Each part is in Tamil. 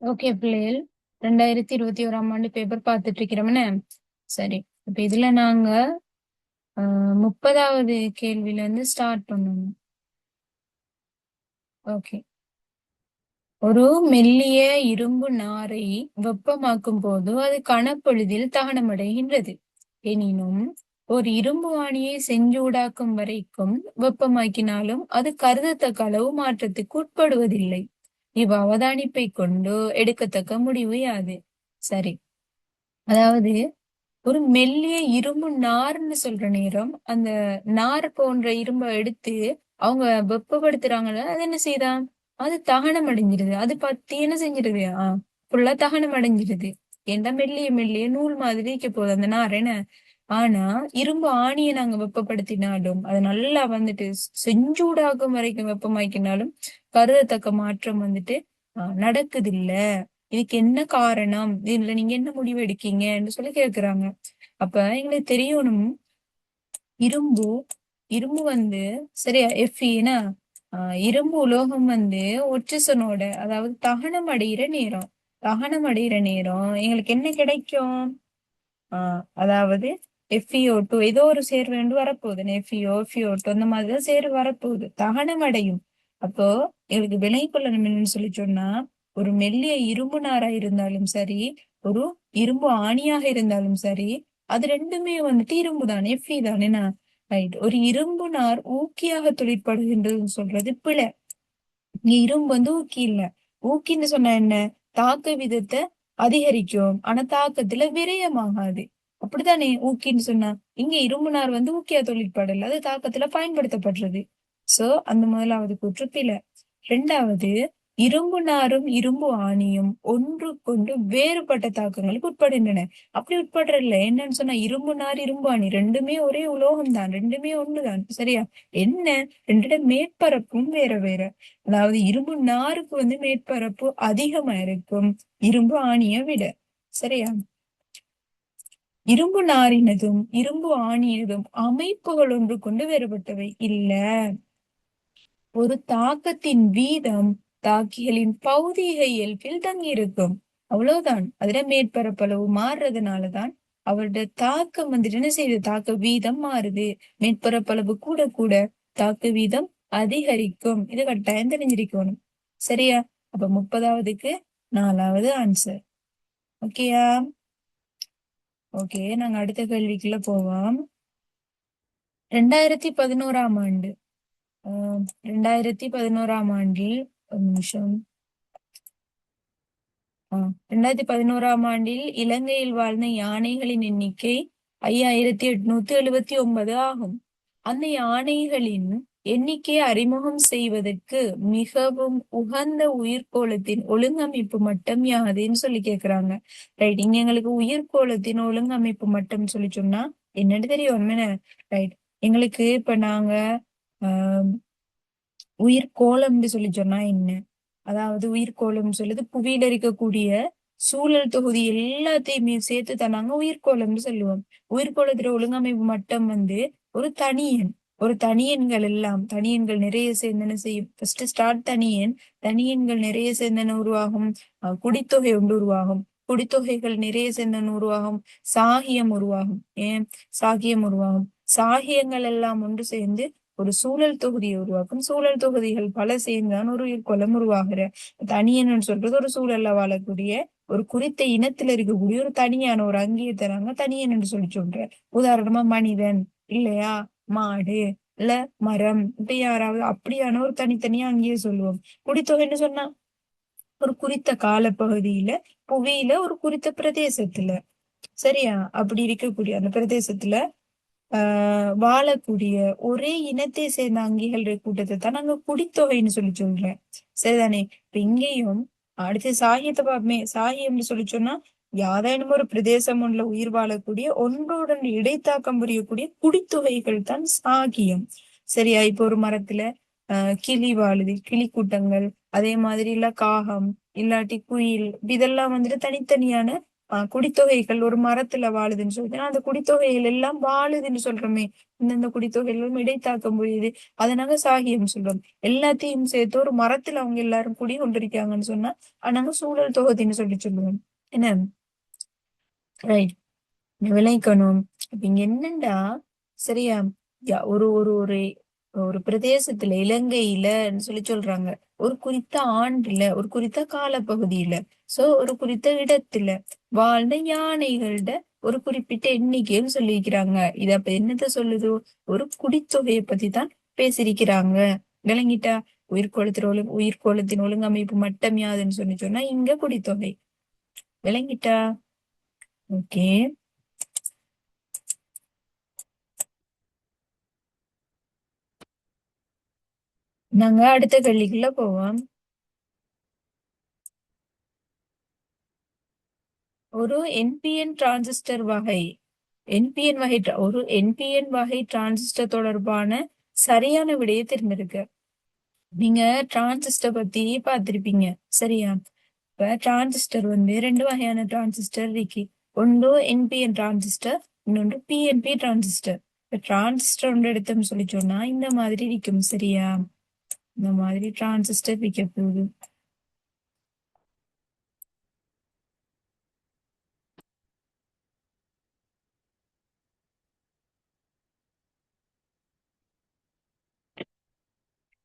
ஓகே பிள்ளைகள், 2021 பேப்பர் பார்த்துட்டு இருக்கிறோம்னே. சரி, இப்ப இதுல நாங்க 30வது கேள்வியில இருந்து ஸ்டார்ட் பண்ணணும். ஓகே. ஒரு மெல்லிய இரும்பு நாரை வெப்பமாக்கும் போது அது கனப்பொழுதில் தகனமடைகின்றது. எனினும் ஒரு இரும்பு ஆணியை செஞ்சூடாக்கும் வரைக்கும் வெப்பமாக்கினாலும் அது கருதத்தக்க அளவு மாற்றத்துக்கு உட்படுவதில்லை. இவ் அவதானிப்பை கொண்டு எடுக்கத்தக்க முடிவு யாது? சரி, அதாவது ஒரு மெல்லிய இரும்பு நார்ன்னு சொல்ற நேரம் அந்த நார் போன்ற இரும்பை எடுத்து அவங்க வெப்பப்படுத்துறாங்கல்ல, அது என்ன செய்யுதாம்? அது தகனம் அடைஞ்சிருது. அது பத்தி என்ன செஞ்சிருது? ஃபுல்லா தகனம் அடைஞ்சிருது. ஏன்டா மெல்லிய மெல்லிய நூல் மாதிரி இருக்க போகுது அந்த நார் என்ன. ஆனா இரும்பு ஆணியை நாங்க வெப்பப்படுத்தினாலும் அது நல்லா வந்துட்டு செஞ்சூடாகும் வரைக்கும் வெப்பமாக்கினாலும் கருதத்தக்க மாற்றம் வந்துட்டு நடக்குது இல்ல. இதுக்கு என்ன காரணம்? இதுல நீங்க என்ன முடிவு எடுக்கீங்கன்னு சொல்லி கேக்குறாங்க. அப்ப எங்களுக்கு தெரியணும், இரும்பு இரும்பு வந்து சரியா எஃப்இனா இரும்பு உலோகம் வந்து ஒட்சிசனோட அதாவது தகனம் அடைகிற நேரம் எங்களுக்கு என்ன கிடைக்கும்? அதாவது FeO2 ஏதோ ஒரு சேர்வு என்று வரப்போகுது. FeO2 அந்த மாதிரிதான் சேர்வு வரப்போகுது, தகனம் அடையும். அப்போ எங்களுக்கு விலை கொள்ளணும் என்னன்னு சொல்லி சொன்னா, ஒரு மெல்லிய இரும்பு நாரா இருந்தாலும் சரி, ஒரு இரும்பு ஆணியாக இருந்தாலும் சரி, அது ரெண்டுமே வந்துட்டு இரும்பு தானே, Fe தானே. ரைட். ஒரு இரும்பு நார் ஊக்கியாக தொழிற்படுகின்றதுன்னு சொல்றது பிழை. இங்க இரும்பு வந்து ஊக்கி இல்ல. ஊக்கின்னு சொன்னா என்ன? தாக்க விதத்தை அதிகரிக்கும், ஆனா தாக்கத்துல விரயமாகாது. அப்படித்தானே ஊக்கின்னு சொன்னா. இங்க இரும்பு நார் வந்து ஊக்கியா தொழிற்படல, அது தாக்கத்துல பயன்படுத்தப்படுறது. சோ அந்த முதலாவது கூற்று பிழை. ரெண்டாவது, இரும்பு நாரும் இரும்பு ஆணியும் ஒன்றுக்கொண்டு வேறுபட்ட தாக்கங்களுக்கு உட்படுகின்றன. அப்படி உட்படுறதில்ல. என்னன்னு சொன்னா, இரும்பு நார் இரும்பு ஆணி ரெண்டுமே ஒரே உலோகம் தான், ரெண்டுமே ஒண்ணுதான். சரியா? என்ன, ரெண்டோட மேற்பரப்பும் வேற வேற. அதாவது இரும்பு நாருக்கு வந்து மேற்பரப்பு அதிகமா இருக்கும் இரும்பு ஆணியை விட. சரியா? இரும்பு நாரினதும் இரும்பு ஆணியதும் அமைப்புகள் ஒன்று கொண்டு வேறுபட்டவை இல்ல. ஒரு தாக்கத்தின் வீதம் தாக்கிகளின் பௌதீக இயல்பில் தங்கியிருக்கும், அவ்வளவுதான். அதுல மேற்பரப்பளவு மாறுறதுனாலதான் அவருடைய தாக்கம் வந்துட்டு என்ன செய்யுது? தாக்க வீதம் மாறுது. மேற்பரப்பளவு கூட கூட தாக்க வீதம் அதிகரிக்கும். இது கட்டாயம் தெரிஞ்சிருக்கணும். சரியா? அப்ப 30வதுக்கு 4வது ஆன்சர். ஓகேயா? ஓகே, நாங்க அடுத்த கேள்விக்குள்ள போவோம். 2011ஆம் ஆண்டு 2011ஆம் ஆண்டில் ஒரு நிமிஷம். 2011ஆம் ஆண்டில் இலங்கையில் வாழ்ந்த யானைகளின் எண்ணிக்கை 5879 ஆகும். அந்த யானைகளின் எண்ணிக்கையை அறிமுகம் செய்வதற்கு மிகவும் உகந்த உயிர்கோளத்தின் ஒழுங்கமைப்பு மட்டம் யாதுன்னு சொல்லி கேக்குறாங்க. ரைட். இங்க எங்களுக்கு உயிர்கோளத்தின் ஒழுங்கமைப்பு மட்டம் சொல்லி சொன்னா என்னன்னு தெரியும். ரைட். எங்களுக்கு இப்ப நாங்க ஆஹ் உயிர்கோளம்னு சொல்லி சொன்னா என்ன? அதாவது உயிர்கோளம் சொல்லுது புவியில இருக்கக்கூடிய சூழல் தொகுதி எல்லாத்தையுமே சேர்த்து தான் நாங்க உயிர்கோளம்னு சொல்லுவோம். உயிர்கோளத்துல ஒழுங்கமைப்பு மட்டம் வந்து ஒரு தனியன். ஒரு தனியன்கள் எல்லாம் தனியன்கள் நிறைய சேர்ந்தன செய்யும். ஃபர்ஸ்ட் ஸ்டார்ட் தனியன். தனியன்கள் நிறைய சேர்ந்தன உருவாகும். குடித்தொகை ஒன்று உருவாகும். குடித்தொகைகள் நிறைய சேர்ந்தன உருவாகும். சாகியம் உருவாகும். சாகியம் உருவாகும். சாகியங்கள் எல்லாம் ஒன்று சேர்ந்து ஒரு சூழல் தொகுதியை உருவாக்கும். சூழல் தொகுதிகள் பல சேர்ந்தான் ஒரு உயிர்கோளம் உருவாகிற. தனியன்னு சொல்றது ஒரு சூழல்ல வாழக்கூடிய ஒரு குறித்த இனத்துல இருக்கக்கூடிய ஒரு தனியான ஒரு அங்கீகத்தை நாங்க தனியன் என்று சொல்லி சொல்றேன். உதாரணமா மனிதன், இல்லையா, மாடு, இல்ல மரம், இப்ப யாராவது அப்படியான ஒரு தனித்தனியா அங்கேயே சொல்லுவோம். குடித்தொகைன்னு சொன்னா ஒரு குறித்த காலப்பகுதியில புவியில ஒரு குறித்த பிரதேசத்துல, சரியா, அப்படி இருக்கக்கூடிய அந்த பிரதேசத்துல வாழக்கூடிய ஒரே இனத்தை சேர்ந்த அங்கிகள் கூட்டத்தை தான் நாங்க குடித்தொகைன்னு சொல்லி சொல்றேன். சரிதானே? இப்ப இங்கேயும் அடுத்து சாகியத்தை பார்ப்போமே. சாகியம்னு சொல்லி சொன்னா யாதேனும் ஒரு பிரதேசம் ஒன்றுல உயிர் வாழக்கூடிய ஒன்றோடன் இடைத்தாக்கம் புரியக்கூடிய குடித்தொகைகள் தான் சாகியம். சரியா? இப்ப ஒரு மரத்துல கிளி வாழுது, கிளி கூட்டங்கள், அதே மாதிரி இல்ல காகம், இல்லாட்டி குயில், இதெல்லாம் வந்துட்டு தனித்தனியான குடித்தொகைகள் ஒரு மரத்துல வாழுதுன்னு சொல்லிட்டு அந்த குடித்தொகைகள் எல்லாம் வாழுதுன்னு சொல்றோமே. இந்தந்த குடித்தொகைகளும் இடைத்தாக்க முடியுது, அதை நாங்க சாகியம் சொல்றோம். எல்லாத்தையும் சேர்த்து ஒரு மரத்துல அவங்க எல்லாரும் குடி கொண்டிருக்காங்கன்னு சொன்னா நாங்க சூழல் தொகுதின்னு சொல்லி சொல்லுவோம். என்ன? ரைட். விளைக்கணும். இப்ப இங்க என்னண்டா, சரியா, ஒரு ஒரு ஒரு ஒரு பிரதேசத்துல இலங்கையிலன்னு சொல்லி சொல்றாங்க. ஒரு குறித்த ஆண்டுல ஒரு குறித்த காலப்பகுதியில சோ ஒரு குறித்த இடத்துல வாழ்ந்த யானைகள்ட ஒரு குறிப்பிட்ட எண்ணிக்கைன்னு சொல்லியிருக்கிறாங்க. இது அப்ப என்னத்த சொல்லுது? ஒரு குடித்தொகையை பத்தி தான் பேசியிருக்கிறாங்க. விளங்கிட்டா? உயிர்கோளத்தின் ஒழுங்கமைப்பு மட்டம் யாதுன்னு சொல்லி சொன்னா இங்க குடித்தொகை. விளங்கிட்டா? ஓகே. நாங்க அடுத்த கேள்விக்குள்ள போவோம். ஒரு என்பிஎன் டிரான்சிஸ்டர் வகை ஒரு என்பிஎன் வகை டிரான்சிஸ்டர் தொடர்பான சரியான விடையை தேர்ந்தெடுக்க. நீங்க டிரான்சிஸ்டர் பத்தி பார்த்திருப்பீங்க, சரியா? இப்ப டிரான்சிஸ்டர் வந்து ரெண்டு வகையான டிரான்சிஸ்டர் இருக்கு. ஒன்று என்பிஎன் டிரான்சிஸ்டர், இன்னொன்று பிஎன்பி டிரான்சிஸ்டர். இப்ப டிரான்சிஸ்டர் ஒன்று எடுத்தோம்னு சொல்லி சொன்னா இந்த மாதிரி இருக்கும், சரியா? இந்த மாதிரி டிரான்சிஸ்டர் விற்க போகுது.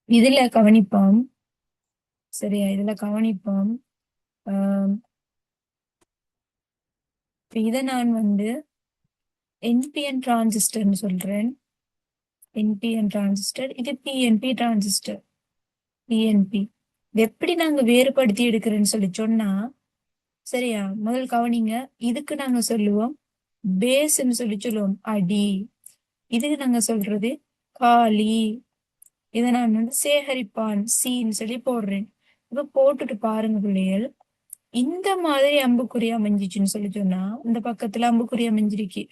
இதுல கவனிப்போம், சரியா? இதுல கவனிப்போம். இதை நான் வந்து என்பிஎன் டிரான்சிஸ்டர்னு சொல்றேன். என்பிஎன் டிரான்சிஸ்டர், இது பிஎன்பி டிரான்சிஸ்டர். பிஎன்பி எப்படி நாங்க வேறுபடுத்தி எடுக்கிறேன்னு சொல்லி சொன்னா, சரியா, முதல் கவனிங்க. இதுக்கு நாங்க சொல்லுவோம் பேஸ்ன்னு சொல்லி சொல்லுவோம், அடி. இதுக்கு நாங்க சொல்றது காலி. இதை நான் வந்து சேகரிப்பான், சீன்னு சொல்லி போடுறேன். இப்ப போட்டுட்டு பாருங்க பிள்ளைகள், இந்த மாதிரி அம்புக்குறி அமைஞ்சிச்சுன்னு சொல்லி சொன்னா இந்த பக்கத்துல அம்புக்குறி அமைஞ்சிருக்கு.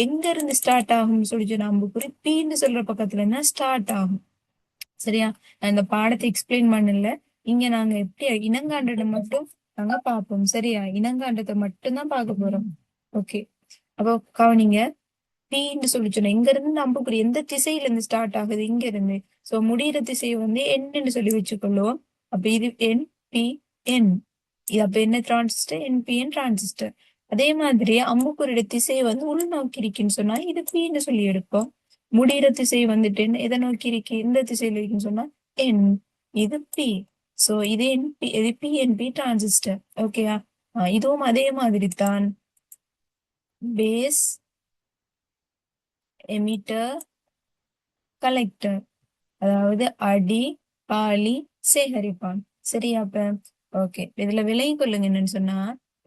எங்க இருந்து ஸ்டார்ட் ஆகும்னு சொல்லி சொன்னா அம்புக்குறி பீன்னு சொல்ற பக்கத்துல இருந்தா ஸ்டார்ட் ஆகும், சரியா? நான் இந்த பாடத்தை எக்ஸ்பிளைன் பண்ணல. இங்க நாங்க எப்படி இனங்காண்டத்தை மட்டும் நாங்க பார்ப்போம், சரியா? இனங்காண்டத்தை மட்டும் தான் பார்க்க போறோம். ஓகே. அப்போ கவனிங்க. பீன்னு சொல்லி சொன்னா இங்க இருந்து அம்புக்குறி எந்த திசையில இருந்து ஸ்டார்ட் ஆகுது? இங்க இருந்து. சோ முடிகிற திசையை வந்து என்னன்னு சொல்லி வச்சுக்கொள்ளுவோம். அப்ப இது என் பி என். இது அப்ப என்ன டிரான்சிஸ்டர்? NPN transistor. அதே மாதிரி அம்புக்குறியோட திசை வந்து உள்நோக்கி இருக்குன்னு சொன்னா இது பின்னு சொல்லி எடுப்போம். முடிகிற திசை வந்துட்டு எதை நோக்கி இருக்கு? இந்த திசையில இருக்குன்னு சொன்னா என். இது பி. சோ இது என்பி, இது பிஎன்பி டிரான்சிஸ்டர். ஓகேயா? இதுவும் அதே மாதிரி தான். Base, emitter, collector. அதாவது அடி, பாலி, சேகரிப்பான். சரியா? அப்ப ஓகே, இதுல விலை கொள்ளுங்க என்னன்னு சொன்னா,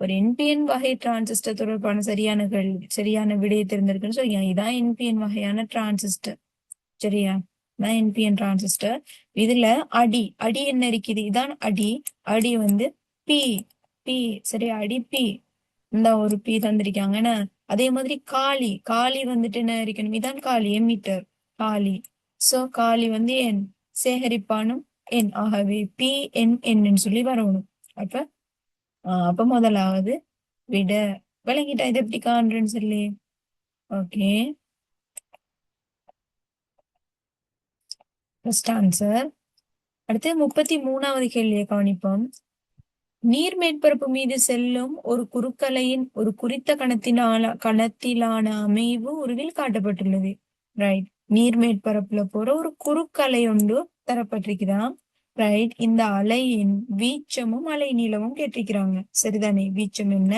ஒரு என்பிஎன் வகை டிரான்சிஸ்டர் தொடர்பான சரியான விடையை தெரிஞ்சிருக்குன்னு சொல்லி இதான் என்பிஎன் வகையான டிரான்சிஸ்டர், சரியா? இதான் என்பிஎன் டிரான்சிஸ்டர். இதுல அடி அடி என்ன இருக்குது? இதான் அடி. அடி வந்து பி. பி, சரியா? அடி பி. இந்த ஒரு பி தந்திருக்காங்கன்னா, அதே மாதிரி காலி. காலி வந்துட்டு என்ன இருக்கணும்? இதான் காலி, எமிட்டர், காலி. சோ காலி வந்து என், சேகரிப்பானும் என். ஆகவே பி என் என்னு சொல்லி வரணும். அப்ப அப்ப முதலாவது விட. விளங்கிட்டா இது எப்படி காண்றேன்னு சொல்லி? Okay, first answer. அடுத்து 33வது கேள்வியை கவனிப்போம். நீர் மேற்பரப்பு மீது செல்லும் ஒரு குறுக்கலையின் ஒரு குறித்த கணத்திலான அமைவு உருவில் காட்டப்பட்டுள்ளது. ரைட். நீர் மேற்பரப்புல போற ஒரு குறுக்கலை ஒன்று தரப்பட்டிருக்கிறான். ரைட். இந்த அலையின் வீச்சமும் அலை நீளமும் கேட்டிருக்கிறாங்க, சரிதானே? வீச்சம் என்ன,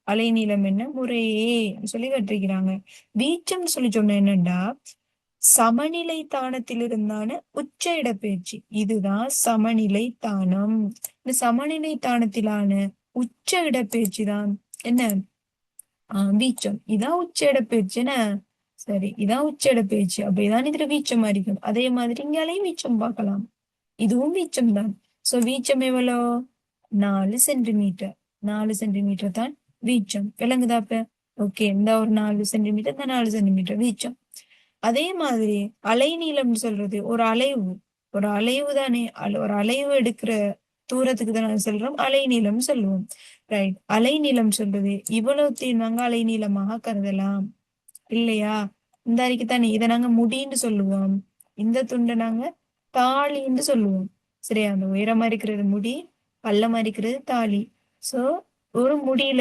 அலை நீளம் என்ன முறையே சொல்லி கேட்டிருக்கிறாங்க. வீச்சம் சொல்லி சொன்ன என்னண்டா, சமநிலை தானத்தில் இருந்தான உச்ச இடப்பெயர்ச்சி. இதுதான் சமநிலை தானம். இந்த சமநிலை தானத்திலான உச்ச இடப்பெயர்ச்சி தான் என்ன? வீச்சம். இதான் உச்ச இடப்பெயர்ச்சி என்ன? சரி, இதான் உச்ச இடப்பெயர்ச்சி. அப்படிதான் இதுல வீச்சம் இருக்கும். அதே மாதிரி இங்காலே வீச்சம் பார்க்கலாம். இதுவும் வீச்சம் தான். சோ வீச்சம் எவ்வளோ? 4 சென்டிமீட்டர். 4 சென்டிமீட்டர் தான் வீச்சம். விளங்குதாப்ப? ஓகே, இந்த ஒரு 4 சென்டிமீட்டர், இந்த 4 சென்டிமீட்டர் வீச்சம். அதே மாதிரி அலைநீளம்னு சொல்றது ஒரு அலைவு. ஒரு அலைவு தானே, ஒரு அலைவு எடுக்கிற தூரத்துக்கு தான் சொல்றோம் அலைநீளம் சொல்லுவோம். ரைட். அலைநீளம் சொல்றது இவ்வளவுத்தையும் நாங்க அலைநீளமாக கருதலாம் இல்லையா? இந்த அறிக்கை தானே இதை நாங்க முடின்னு சொல்லுவோம். இந்த துண்டை நாங்க தாலின்னு சொல்லுவோம். சரியா? அந்த உயரமா இருக்கிறது முடி, பள்ளமா இருக்கிறது தாலி. சோ ஒரு முடியில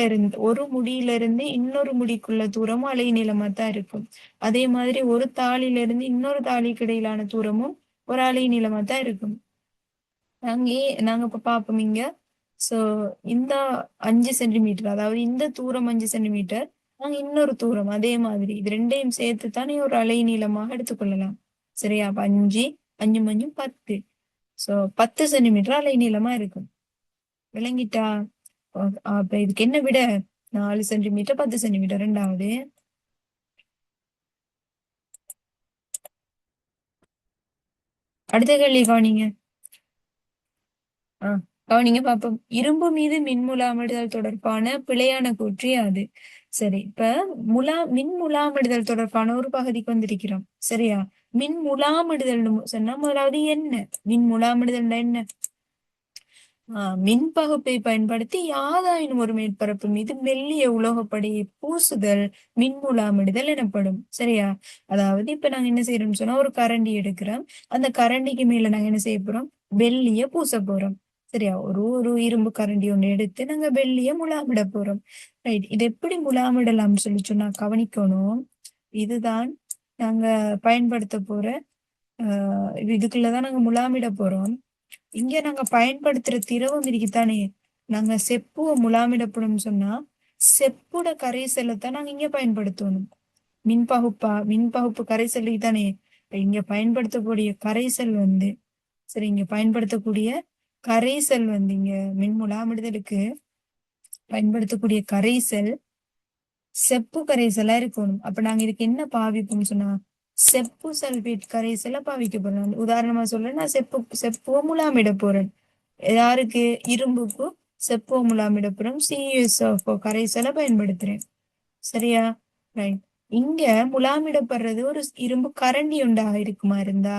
இருந்து இன்னொரு முடிக்குள்ள தூரமும் அலைநீளமா தான் இருக்கும். அதே மாதிரி ஒரு தாளில இருந்து இன்னொரு தாலிக்கு இடையிலான தூரமும் ஒரு அலைநீளமா தான் இருக்கும். நாங்க இப்ப பார்ப்போம் இங்க. சோ இந்த 5 சென்டிமீட்டர், அதாவது இந்த தூரம் 5 சென்டிமீட்டர், நாங்க இன்னொரு தூரம் அதே மாதிரி இது ரெண்டையும் சேர்த்து தானே ஒரு அலை நீளமாக எடுத்துக்கொள்ளலாம். சரியா? அப்ப 5 5 5 10. சோ 10 சென்டிமீட்டர் அலை நீளமா இருக்கும். விளங்கிட்டா? அப்ப இதுக்கு என்ன விட? 4 சென்டிமீட்டர் 10 சென்டிமீட்டர். ரெண்டாவது அடுத்த கேள்வி கவனிங்க. கவனிங்க பாப்போம். இரும்பு மீது மின்முலாமிடுதல் தொடர்பான பிழையான கூற்று யாது? சரி, இப்ப மின் முலாமிடுதல் தொடர்பான ஒரு பகுதிக்கு வந்திருக்கிறோம். சரியா? மின் முலாமிடுதல் சொன்னா முதலாவது என்ன? மின் முலாமிடுதல் என்ன? மின் பகுப்பை பயன்படுத்தி யாதாயினும் ஒரு மேற்பரப்பு மீது மெல்லிய உலோகப்படையை பூசுதல் மின் முலாமிடுதல் எனப்படும். சரியா? அதாவது இப்ப நாங்க என்ன செய்யறோம்னு சொன்னா ஒரு கரண்டி எடுக்கிறோம். அந்த கரண்டிக்கு மேல நாங்க என்ன செய்ய போறோம்? வெள்ளிய பூச போறோம். சரியா? ஒரு ஒரு இரும்பு கரண்டி ஒண்ணு எடுத்து நாங்க வெள்ளிய முலாமிட போறோம். ரைட். இது எப்படி முலாமிடலாம்னு சொன்னா கவனிக்கணும். இதுதான் நாங்க பயன்படுத்த போற இதுக்குள்ளதான் நாங்க முலாமிட போறோம். இங்க நாங்க பயன்படுத்துற திரவம் இருக்குதானே, நாங்க செப்புவ முலாமிடப்படும் சொன்னா செப்புட கரைசலைத்தான் நாங்க இங்க பயன்படுத்தணும். மின் பகுப்பு கரைசல் தானே இங்க பயன்படுத்தக்கூடிய கரைசல் சரி, இங்க பயன்படுத்தக்கூடிய கரைசல் இங்க மின் முலாமிடுதலுக்கு பயன்படுத்தக்கூடிய கரைசல் செப்பு கரைசலா இருக்கணும். அப்ப நாங்க இதுக்கு என்ன பாவிப்போம் சொன்னா செப்பு சல்பேட் கரைசலை பாவிக்க போறோம். உதாரணமா சொல்ல நான் செப்புவ முலாமிட போறேன். யாருக்கு? இரும்புக்கு செப்புவ முலாமிட போறோம். CuSO4 கரைசலை பயன்படுத்துறேன். சரியா? ரைட். இங்க முலாமிடப்படுறது ஒரு இரும்பு கரண்டி உண்டாக இருக்குமா இருந்தா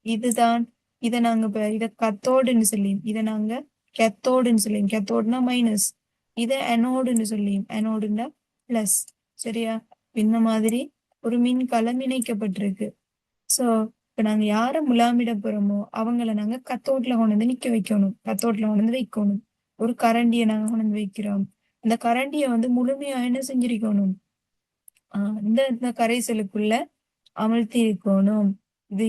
இதுதான். இதை நாங்க இத கத்தோடுன்னு சொல்லி இதை நாங்க கெத்தோடுன்னு சொல்லி, கெத்தோடுனா மைனஸ், இதை அனோடுன்னு சொல்லி, அனோடுன்னா பிளஸ். சரியா? இந்த மாதிரி ஒரு மின்கலம் இணைக்கப்பட்டிருக்கு. சோ இப்ப நாங்க யார முலாமிட போறோமோ அவங்கள நாங்க கத்தோட்ல கொண்டு வந்து நிக்க வைக்கணும். கத்தோட்ல கொண்டு வந்து வைக்கணும். ஒரு கரண்டியை நாங்க கொண்டு வந்து வைக்கிறோம். அந்த கரண்டியை முழுமையா என்ன செஞ்சிருக்கணும்? இந்த கரைசலுக்குள்ள அமர்த்தி இருக்கணும்.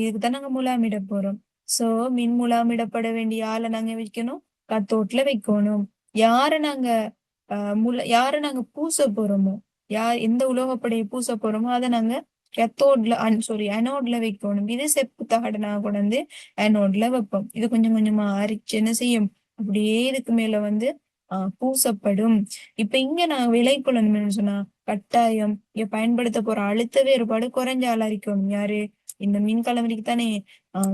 இதுதான் நாங்க முலாமிட போறோம். சோ மின் முலாமிடப்பட வேண்டிய ஆளை நாங்க வைக்கணும், கத்தோட்ல வைக்கணும். யார நாங்க யார நாங்க பூச போறோமோ, எந்த உலோகப்படையை பூச போறோமோ அதை நாங்க கத்தோட்ல அனோட்ல வைக்கணும். இது செப்பு தகடை நாங்க கொண்டு வந்து அனோட்ல வைப்போம். இது கொஞ்சம் கொஞ்சமா அரிச்சு என்ன செய்யும்? அப்படியே இதுக்கு மேல பூசப்படும். இப்ப இங்க நான் விலை கொள்ளணும்னு சொன்னா கட்டாயம் இங்க பயன்படுத்த போற அழுத்த வேறுபாடு குறைஞ்ச ஆளா இருக்கணும். யாரு? இந்த மின்கலம் இருக்குதானே,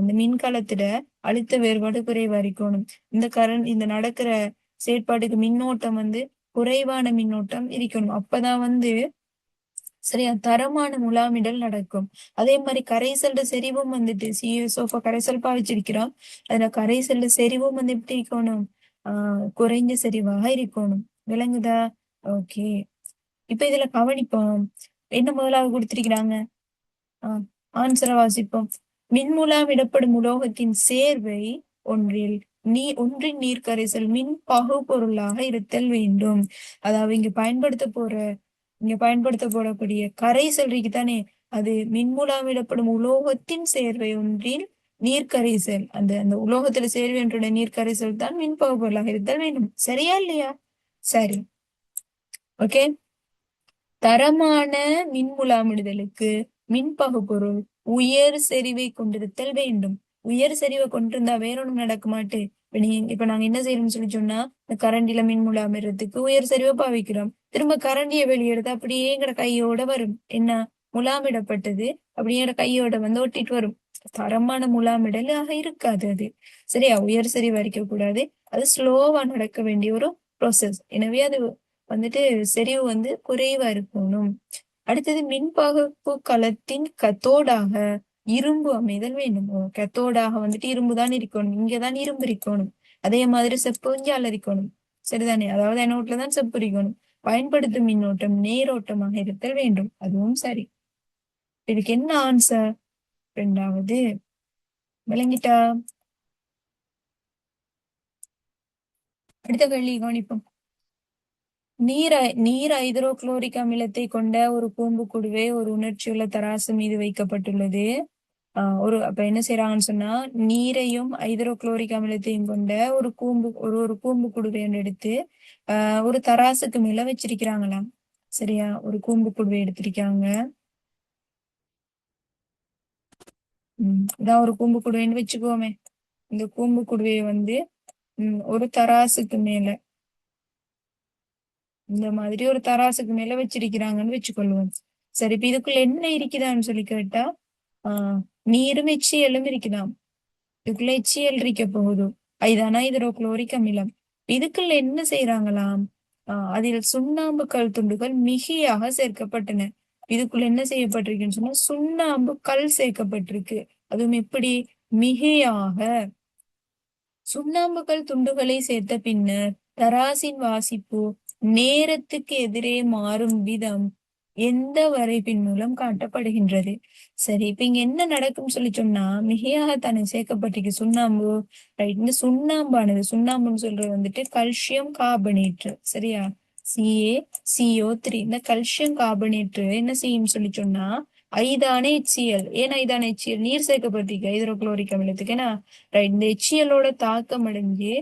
இந்த மின்கலத்துல அழுத்த வேறுபாடு குறைவா இருக்கணும். இந்த நடக்கிற செயற்பாட்டுக்கு மின்னோட்டம் குறைவான மின்னோட்டம் இருக்கணும். அப்பதான் சரியா தரமான முலாமிடல் நடக்கும். அதே மாதிரி கரைசல்ற செறிவும் CuSO4 கரைசல் பாவிச்சிருக்கிறோம். அதுல கரைசல்ற செறிவும் எப்படி இருக்கணும்? குறைஞ்ச செறிவாக இருக்கணும். விளங்குதா? ஓகே. இப்ப இதுல கவனிப்போம். என்ன முதலாக கொடுத்திருக்கிறாங்க? ஆன்சரை வாசிப்போம். மின்முலாமிடப்படும் உலோகத்தின் சேர்வை ஒன்றின் நீர்க்கரைசல் மின் பகுபொருளாக இருத்தல் வேண்டும். அதாவது இங்க பயன்படுத்த போடக்கூடிய கரைசல் இருக்குதானே, அது மின்முலாமிடப்படும் உலோகத்தின் சேர்வை ஒன்றில் நீர்க்கரைசல், அந்த அந்த உலோகத்துல சேர்வை நீர்க்கரைசல் தான் மின் பகுபொருளாக இருத்தல் வேண்டும். சரியா இல்லையா? சரி. ஓகே. தரமான மின்முலாமிடுதலுக்கு மின்பகுபொருள் உயர் செறிவை கொண்டிருத்தல் வேண்டும். உயர் செறிவை கொண்டிருந்தா வேற ஒண்ணும் நடக்க மாட்டே. இப்ப நாங்க என்ன செய்யறோம்னு சொன்னா இந்த கரண்டில மின்முலாமிடுறதுக்கு உயர் செறிவை பாவிக்கிறோம். திரும்ப கரண்டியை வெளியெடுத்து அப்படியே எங்கட கையோட வரும். என்ன? முலாமிடப்பட்டது அப்படியே எங்கட கையோட ஒட்டிட்டு வரும். தரமான முலாமிடலாக இருக்காது அது. சரியா? உயர் செறிவு அரிக்க கூடாது. அது ஸ்லோவா நடக்க வேண்டிய ஒரு ப்ராசஸ். எனவே அது செறிவு குறைவா இருக்கணும். அடுத்தது மின்பகுப்பு களத்தின் கத்தோடாக இரும்பு அமைதல் வேண்டும். கத்தோடாக இரும்பு தான் இருக்கணும். இங்கதான் இரும்பு இருக்கணும். அதே மாதிரி செப்பு இஞ்சால இருக்கணும். சரிதானே? அதாவது நோட்லதான் செப்புரிக்கணும். பயன்படுத்தும் மின்னோட்டம் நேரோட்டமாக இருத்தல் வேண்டும். அதுவும் சரி. இதுக்கு என்ன ஆன்சர்? ரெண்டாவது. விளங்கிட்டா? அடுத்த கேள்வி கவனிப்போம். நீர் ஹைட்ரோகுளோரிக் அமிலத்தை கொண்ட ஒரு கூம்புக்குடுவை ஒரு உணர்ச்சியுள்ள தராசு மீது வைக்கப்பட்டுள்ளது. அப்ப என்ன செய்யறாங்கன்னு சொன்னா, நீரையும் ஹைட்ரோகுளோரிக் அமிலத்தையும் கொண்ட ஒரு கூம்பு குடுவை எடுத்து ஒரு தராசுக்கு மேல வச்சிருக்கிறாங்களாம். சரியா? ஒரு கூம்பு குடுவை எடுத்திருக்காங்க. இதான் ஒரு கூம்பு குடுவைன்னு வச்சுக்கோமே. இந்த கூம்பு குடுவையை ஒரு தராசுக்கு மேல, இந்த மாதிரி ஒரு தராசுக்கு மேல வச்சிருக்கிறாங்கன்னு வச்சுக்கொள்வோம். சரி, இப்ப இதுக்குள்ள என்ன இருக்குதான்னு சொல்லி கேட்டா, நீரும் எச்சியலும் இருக்குதாம். இதுக்குள்ள எச்சியல் இருக்க போகுது. ஐதானா ஹைட்ரோகுளோரிக் அமிலம். இதுக்குள்ள என்ன செய்யறாங்களாம்? அதில் சுண்ணாம்பு கல் துண்டுகள் மிகையாக சேர்க்கப்பட்டன. இதுக்குள்ள என்ன செய்யப்பட்டிருக்குன்னு சொன்னா, சுண்ணாம்பு கல் சேர்க்கப்பட்டிருக்கு. அதுவும் எப்படி? மிகையாக. சுண்ணாம்புக்கல் துண்டுகளை சேர்த்த பின்னர் தராசின் வாசிப்பு நேரத்துக்கு எதிரே மாறும் விதம் எந்த வரைபின் மூலம் காட்டப்படுகின்றது. சரி, இப்ப இங்க என்ன நடக்கும் சொல்லி சொன்னா, மிகையாக தானே சேர்க்கப்பட்டிருக்கு சுண்ணாம்பு. ரைட். இந்த சுண்ணாம்புன்னு சொல்றது கல்சியம் கார்பனேட். சரியா? CaCO3. இந்த கல்சியம் கார்பனேட் என்ன செய்யும் சொல்லி சொன்னா, ஐதான HCl. ஏன் ஐதான HCl? நீர் சேர்க்கப்பட்டிருக்கு ஹைட்ரோகுளோரிக் அமிலத்துக்கு. ஏன்னா ரைட், இந்த HClஓட தாக்கம் அடைஞ்சு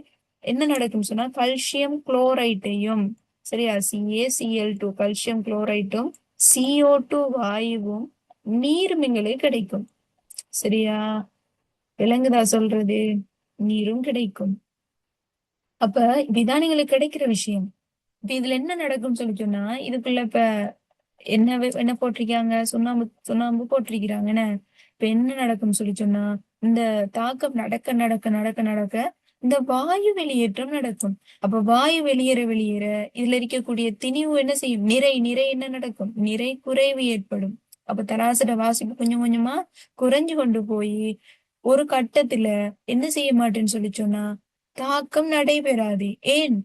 என்ன நடக்கும் சொன்னா, கல்சியம் குளோரைட்டையும், சரியா, CaCl2 கல்சியம் குளோரைட்டும் CO2 வாயுவும் நீர்மிங்களே கிடைக்கும். சரியா? விளங்குதா சொல்றது? நீரும் கிடைக்கும். அப்ப இதுதான் எங்களுக்கு கிடைக்கிற விஷயம். இப்ப இதுல என்ன நடக்கும்னு சொல்லி சொன்னா, இதுக்குள்ள இப்ப என்ன போட்டிருக்காங்க? சுண்ணாம்பு சுண்ணாம்பு போட்டிருக்கிறாங்க. என்ன இப்ப என்ன நடக்கும்னு சொல்லி சொன்னா, இந்த தாக்கம் நடக்க நடக்க நடக்க நடக்க இந்த வாயு வெளியேற்றம் நடக்கும். அப்ப வாயு வெளியேற இதுல இருக்கக்கூடிய திணிவு என்ன செய்யும்? நிறை என்ன நடக்கும்? நிறை குறைவு ஏற்படும். அப்ப தராசட வாசிப்பு கொஞ்சம் கொஞ்சமா குறைஞ்சு கொண்டு போய் ஒரு கட்டத்துல என்ன செய்ய மாட்டேன்னு சொல்லி சொன்னா, தாக்கம் நடைபெறாது. ஏன்?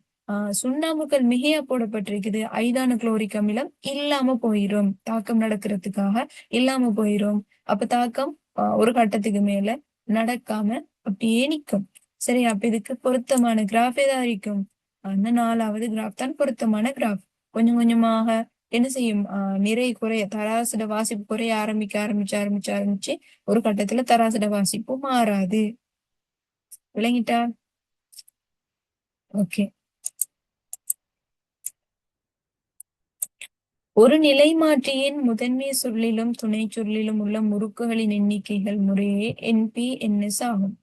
சுண்ணாம்புகள் மிகையா போடப்பட்டிருக்குது. ஐதான குளோரிக் அமிலம் இல்லாம போயிரும். தாக்கம் நடக்கிறதுக்காக இல்லாம போயிரும். அப்ப தாக்கம் ஒரு கட்டத்துக்கு மேல நடக்காம அப்படியே நிக்கும். சரி, அப்ப இதுக்கு பொருத்தமான கிராஃப் ஏதா இருக்கும். அந்த 4வது கிராஃப் தான் பொருத்தமான கிராஃப். கொஞ்சம் கொஞ்சமாக என்ன செய்யும்? நிறை குறைய, தராசட வாசிப்பு குறைய ஆரம்பிச்சு ஒரு கட்டத்துல தராசட வாசிப்பு மாறாது. விளங்கிட்டா? ஓகே. ஒரு நிலைமாற்றியின் முதன்மை சுருளிலும் துணை சுருளிலும் உள்ள முறுக்குகளின் எண்ணிக்கைகள் முறையே NP, NS ஆகும்.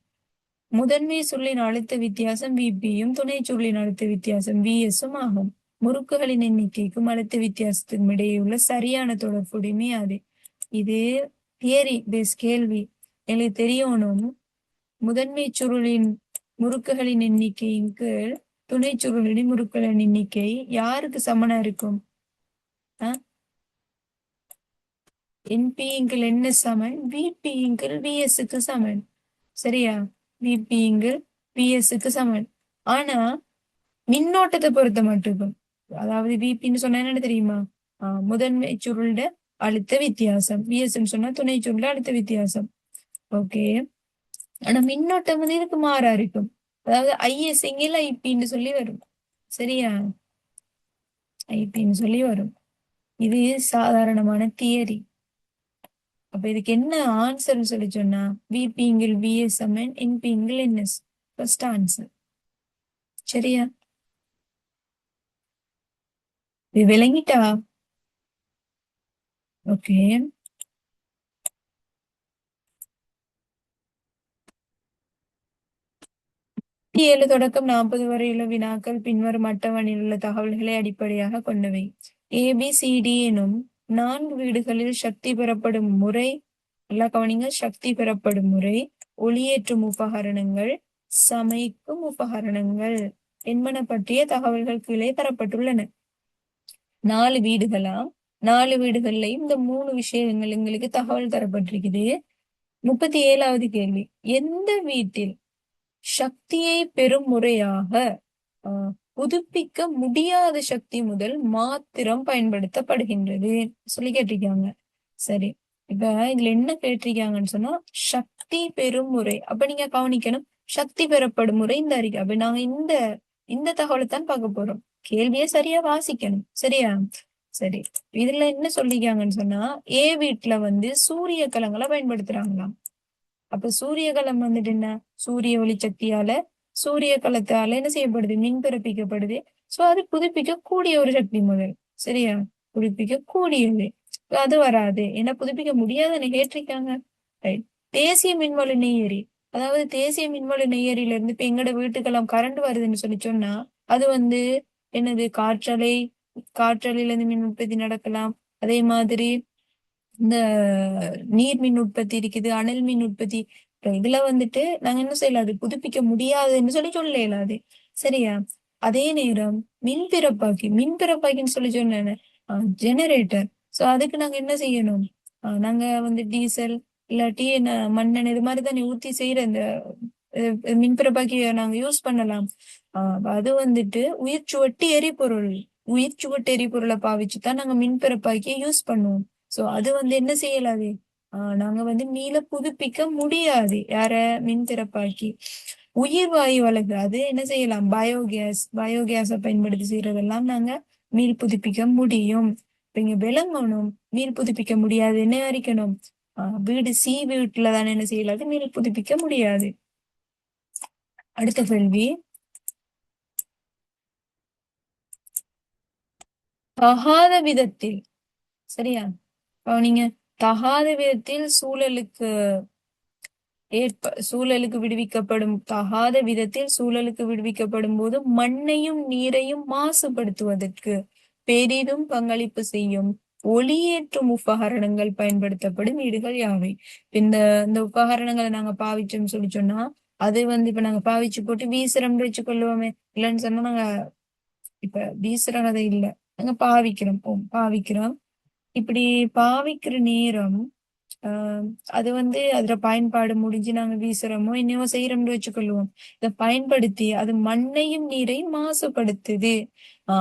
முதன்மை சுருளின் அழுத்த வித்தியாசம் VPயும் துணை சுருளின் அழுத்த வித்தியாசம் VSம் ஆகும். முறுக்குகளின் எண்ணிக்கைக்கும் அழுத்த வித்தியாசத்துக்கும் இடையே உள்ள சரியான தொடர்புடைமை அது. இது தியரி பேஸ் கேள்வி. எனக்கு தெரியணும், முதன்மை சுருளின் முறுக்குகளின் எண்ணிக்கையின் கீழ் துணை சுருளின் முறுக்குகளின் எண்ணிக்கை யாருக்கு சமனா இருக்கும்? NP என்ன சமன்? VP/VSக்கு சமன். சரியா? VP/VSக்கு சமன். ஆனா மின்னோட்டத்தை பொறுத்த மட்டும், அதாவது VPன்னு சொன்னா என்ன தெரியுமா? முதன்மை சுருளோட அழுத்த வித்தியாசம். VSன்னு சொன்னா துணை சுருளோட அழுத்த வித்தியாசம். ஓகே. ஆனா மின்னோட்டம் இதுக்கு மாறா இருக்கும். அதாவது IS எங்கேல IPன்னு சொல்லி வரும். சரியா? IPன்னு சொல்லி வரும். இது சாதாரணமான தியரி. அப்ப இதுக்கு என்ன ஆன்சர்னு சொல்லி சொன்னா, VP/VS சமன் NP/NS. First answer. சரியா? இது விளங்கிட்டா? ஓகே. 7 தொடக்கம் 40 வரையுள்ள வினாக்கள் பின்வரும் அட்டவணையில் உள்ள தகவல்களை அடிப்படையாக கொண்டவை. ABCD எனும் 4 வீடுகளில் சக்தி பெறப்படும் முறை, எல்லா கவனிங்க, சக்தி பெறப்படும் முறை, ஒளியேற்றும் உபகரணங்கள், சமைக்கும் உபகரணங்கள் என்பன பற்றிய தகவல்கள் கீழே தரப்பட்டுள்ளன. 4 வீடுகளாம். 4 வீடுகள்லையும் இந்த 3 விஷயங்கள் எங்களுக்கு தகவல் தரப்பட்டிருக்குது. 37வது கேள்வி. எந்த வீட்டில் சக்தியை பெறும் முறையாக புதுப்பிக்க முடியாத சக்தி முதல் மாத்திரம் பயன்படுத்தப்படுகின்றது சொல்லி கேட்டிருக்காங்க. சரி, இப்ப இதுல என்ன கேட்டிருக்காங்கன்னு சொன்னா சக்தி பெறும் முறை. அப்ப நீங்க கவனிக்கணும், சக்தி பெறப்படும் முறை இந்த அறிக்கை. அப்ப நாங்க இந்த இந்த தகவலை தான் பார்க்க போறோம். கேள்வியை சரியா வாசிக்கணும். சரியா? சரி, இதுல என்ன சொல்லிருக்காங்கன்னு சொன்னா ஏ வீட்டுல வந்து சூரிய கலங்களை பயன்படுத்துறாங்களாம். அப்ப சூரிய கலம் வந்துட்டு என்ன, சூரிய ஒளி சக்தியால சூரிய கலத்தால என்ன செய்யப்படுது, மின் பிறப்பிக்கப்படுது. சோ அது புதுப்பிக்க கூடிய ஒரு சக்தி முதல். சரியா? புதுப்பிக்க கூடியது. அது வராது, ஏன்னா புதுப்பிக்க முடியாதுன்னு கேட்டிருக்காங்க. ரைட். தேசிய மின்வலு நெய்யரி, அதாவது தேசிய மின்வலு நெய்யரியில இருந்து இப்ப எங்கட வீட்டுக்கெல்லாம் கரண்ட் வருதுன்னு சொல்லி சொன்னா அது வந்து என்னது, காற்றாலையில இருந்து மின் உற்பத்தி நடக்கலாம். அதே மாதிரி இந்த நீர் மின் உற்பத்தி இருக்குது, அனல் மின் உற்பத்தி. இதுல வந்துட்டு நாங்க என்ன செய்யலாது, புதுப்பிக்க முடியாதுன்னு சொல்ல இயலாது. சரியா? அதே நேரம் மின்பிறப்பாக்கின்னு சொல்லி சொன்னேன், ஜெனரேட்டர். சோ அதுக்கு நாங்க என்ன செய்யணும், நாங்க வந்து டீசல் இல்லாட்டி என்ன மண்ணெண்ணெய் இது மாதிரி தானே ஊத்தி செய்யற இந்த மின்பிறப்பாக்கி நாங்க யூஸ் பண்ணலாம். அது வந்துட்டு உயிர் சுவட்டு எரிபொருளை பாவிச்சுதான் நாங்க மின்பிறப்பாக்கியை யூஸ் பண்ணுவோம். சோ அது வந்து என்ன செய்யலாது, நாங்க வந்து மீள புதுப்பிக்க முடியாது. யார, மின் திறப்பாக்கி. உயிர் வாயு வழக்கு அது என்ன செய்யலாம், பயோகேஸை பயன்படுத்தி செய்யறதெல்லாம் நாங்க மீள் புதுப்பிக்க முடியும். இப்ப இங்க விளங்கணும், மீள் புதுப்பிக்க முடியாது என்ன அறிக்கணும், வீட்டுல தானே என்ன செய்யலாது, மீள் புதுப்பிக்க முடியாது. அடுத்த கேள்வி, தகாத விதத்தில். சரியா? நீங்க தகாத விதத்தில் சூழலுக்கு விடுவிக்கப்படும் போது மண்ணையும் நீரையும் மாசுபடுத்துவதற்கு பெரிதும் பங்களிப்பு செய்யும் ஒளியேற்றும் உபகரணங்கள் பயன்படுத்தப்படும் வீடுகள் யாவை? இந்த இந்த உபகரணங்களை நாங்க பாவிச்சோம்னு சொல்லி சொன்னா அது வந்து இப்ப நாங்க பாவிச்சு போட்டு வீசுறோம்னு வச்சு கொள்ளுவோமே. இல்லைன்னு சொன்னா நாங்க இப்ப வீசுறதை இல்ல, நாங்க பாவிக்கிறோம். இப்படி பாவிக்கிற நேரம் அது வந்து அதுல பயன்பாடு முடிஞ்சு நாங்க வீசுறோமோ இன்னும் செய்யறோம்னு வச்சுக்கொள்வோம். இதை பயன்படுத்தி அது மண்ணையும் நீரையும் மாசுபடுத்துது.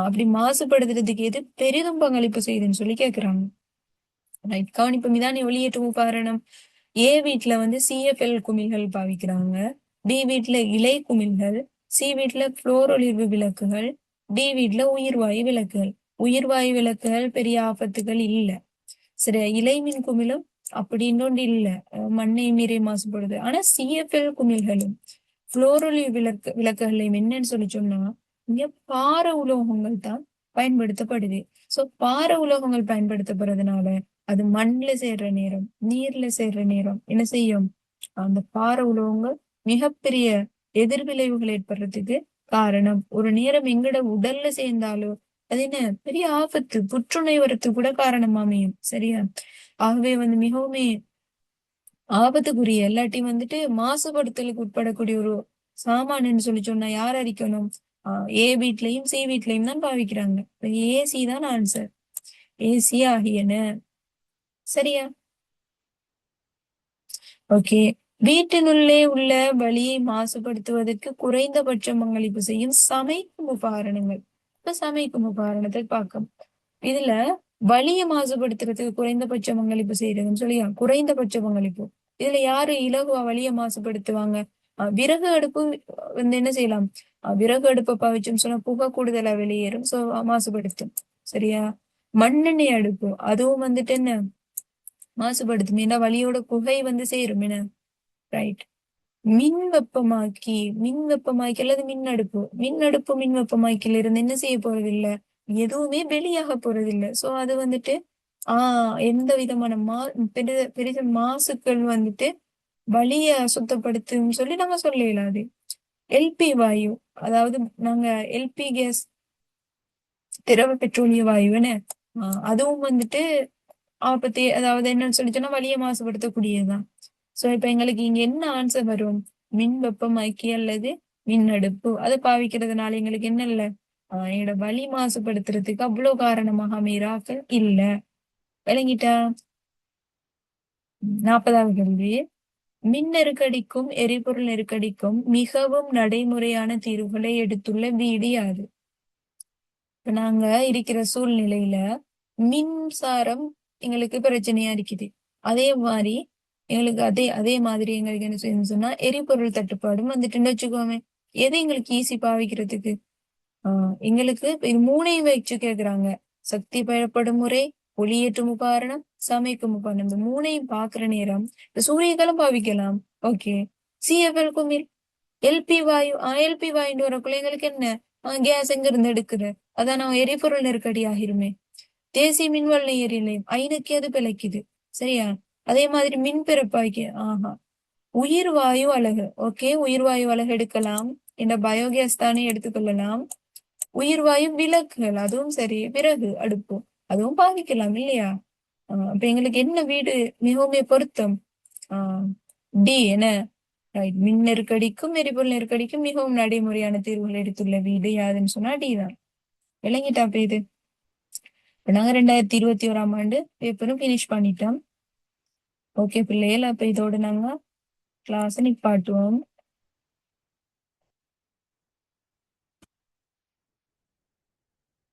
அப்படி மாசுபடுத்துறதுக்கு எது பெரிதும் பங்களிப்பு செய்யுதுன்னு சொல்லி கேக்குறாங்க. ரைட். கவனிப்பு மீதான ஒளியேற்றும் உபகரணம். ஏ வீட்டுல வந்து சிஎஃப்எல் குமிழ்கள் பாவிக்கிறாங்க, பி வீட்டுல இலை குமிழ்கள், சி வீட்டுல புளோரொளிர்வு விளக்குகள், டி வீட்டுல உயிர்வாயு விளக்குகள் பெரிய ஆபத்துகள் இல்ல. சரி, இலை மின் குமிழும் அப்படி இன்னொன்று இல்ல, மண்ணை நீரை மாசுபடுது. ஆனா சிஎஃப்எல் குமிழ்களும் புளோரொளி விளக்குகளையும் என்னன்னு சொல்லி சொன்னா இங்க பார உலோகங்கள் தான் பயன்படுத்தப்படுது. சோ பார உலோகங்கள் பயன்படுத்தப்படுறதுனால அது மண்ல சேர்ற நேரம், நீர்ல சேர்ற நேரம் என்ன செய்யும், அந்த பார உலோகங்கள் மிகப்பெரிய எதிர்விளைவுகள் ஏற்படுறதுக்கு காரணம். ஒரு நேரம் எங்கட உடல்ல சேர்ந்தாலோ அது என்ன பெரிய ஆபத்து, புற்றுநோய் வரத்துக்கு கூட காரணம் அமையும். சரியா? ஆகவே வந்து மிகவுமே ஆபத்துக்குரிய இல்லாட்டி வந்துட்டு மாசுபடுத்தலுக்கு உட்படக்கூடிய ஒரு சாமான்னு சொல்லி சொன்னா யார் அறிக்கணும், ஏ வீட்லயும் சி வீட்லயும் தான் பாவிக்கிறாங்க. ஏசி தான் ஆன்சர், ஏசி ஆகியன. சரியா? ஓகே. வீட்டினுள்ளே உள்ள வளியை மாசுபடுத்துவதற்கு குறைந்தபட்ச பங்களிப்பு செய்யும் சமைக்கும் உபகரணங்கள். இப்ப சமைக்கும் உபகரணத்தை பார்க்கும். இதுல வளியை மாசுபடுத்துறதுக்கு குறைந்தபட்ச பங்களிப்பு செய்யறதுன்னு சொல்லி குறைந்தபட்ச பங்களிப்பு. இதுல யாரு இலகுவா வளியை மாசுபடுத்துவாங்க, விறகு அடுப்பு வந்து என்ன செய்யலாம், விறகு அடுப்பை பாவிச்சோம்னு சொன்னா புகை கூடுதலா வெளியேறும், சோ மாசுபடுத்தும். சரியா? மண்ணெண்ணெய் அடுப்பு அதுவும் வந்துட்டு என்ன மாசுபடுத்தும், ஏன்னா வளியோட புகை வந்து சேரும் என்ன. ரைட். மின் வெப்பமாக்கி அல்லது மின் வெப்பமாக்கில இருந்து என்ன செய்ய போறதில்லை, எதுவுமே வெளியாக போறதில்லை. சோ அது வந்துட்டு எந்த விதமான பெரிய மாசுக்கள் வந்துட்டு வளிய சுத்தப்படுத்தும் சொல்லி நாங்க சொல்ல இயலாது. எல்பி வாயு, அதாவது நாங்க எல்பி கேஸ், திரவ பெட்ரோலிய வாயுன்னு அதுவும் வந்துட்டு ஆபத்து, அதாவது என்னன்னு சொல்லிச்சோன்னா வளிய மாசுபடுத்தக்கூடியதுதான். சோ இப்ப எங்களுக்கு இங்க என்ன ஆன்சர் வரும், மின் வெப்பமாக்கி அல்லது மின் அடுப்பு. அதை பாவிக்கிறதுனால எங்களுக்கு என்ன இல்ல, என்னோட வலி மாசுபடுத்துறதுக்கு அவ்வளவு காரணமாக அமைராக்கள் இல்ல. விளங்கிட்டா? 40வது கேள்வி, மின் நெருக்கடிக்கும் எரிபொருள் நெருக்கடிக்கும் மிகவும் நடைமுறையான தீர்வுகளை எடுத்துள்ள வீடு யாது? இப்ப நாங்க இருக்கிற சூழ்நிலையில மின்சாரம் எங்களுக்கு பிரச்சனையா இருக்குது. அதே மாதிரி எங்களுக்கு அதே அதே மாதிரி எங்களுக்கு என்ன செய்யணும்னு சொன்னா எரிபொருள் தட்டுப்பாடும் வந்துட்டுன்னு வச்சுக்கோமே. எது எங்களுக்கு ஈஸி பாவிக்கிறதுக்கு? எங்களுக்கு இது 3யும் வச்சு கேக்குறாங்க. சக்தி பயப்படும் முறை, ஒளியேற்றும் உபகரணம், சமைக்கும் உபகரணம். இந்த 3யும் பாக்குற நேரம் இந்த சூரியகாலம் பாவிக்கலாம். ஓகே. சிஎஃப்எல் குமிழ், எல்பி வாயு எல்பி வாயுன்னு வரக்குள்ள எங்களுக்கு என்ன கேஸ் எங்க இருந்து எடுக்குற? அதான் நான் எரிபொருள் நெருக்கடி ஆகிருமே. தேசிய மின்வெள நிலையம் ஐநூக்கு அது பிழைக்குது. சரியா? அதே மாதிரி மின் பிறப்பாய்க்கு உயிர் வாயு அலகு. ஓகே, உயிர் வாயு அலகு எடுக்கலாம். இந்த பயோகேஸ் தானே எடுத்துக்கொள்ளலாம். உயிர் வாயு விளக்குகள் அதுவும் சரி. விறகு அடுப்பு அதுவும் பாவிக்கலாம் இல்லையா? அப்ப எங்களுக்கு என்ன வீடு மிகவும் பொருத்தம்? டி என்ன? ரைட். மின் நெருக்கடிக்கும் எரிபொருள் நெருக்கடிக்கும் மிகவும் நடைமுறையான தீர்வுகள் எடுத்துள்ள வீடு யாருன்னு சொன்னா டி தான். விளங்கிட்டா அப்ப இது? நாங்க 2021ஆம் ஆண்டு பேப்பரும் பினிஷ் பண்ணிட்டோம். ஓகே பிள்ளைகள், அப்ப இதோட நாங்க கிளாஸ் நிப்பாட்டுவோம்.